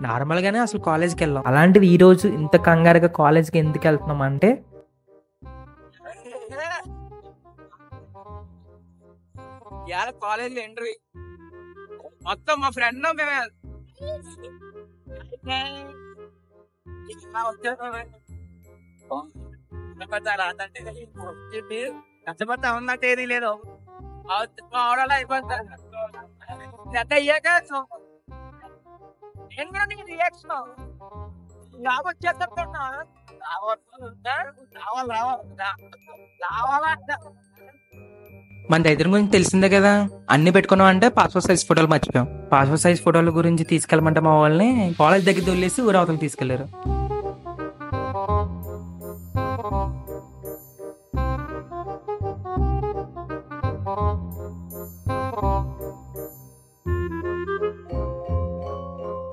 నార్మల్గానే అసలు కాలేజ్కి వెళ్ళాం. అలాంటిది ఈ రోజు ఇంత కంగారుగా కాలేజ్కి ఎందుకు వెళ్తున్నాం అంటే కాలేజ్ ఎంట్రీ మొత్తం మా ఫ్రెండ్ మేమే కష్టపడతా ఉందంటే ఏది లేదు అయిపోతాను అయ్యాక రియాక్షన్ వచ్చేస్తున్నా మన దగ్గర గురించి తెలిసిందే కదా, అన్ని పెట్టుకున్నాం అంటే పాస్పోర్ట్ సైజ్ ఫోటోలు మర్చిపోయాం. పాస్పోర్ట్ సైజ్ ఫోటోల గురించి తీసుకెళ్ళమంటే మా వాళ్ళని కాలేజ్ దగ్గర దొల్లేసి ఊరవతలు తీసుకెళ్లారు.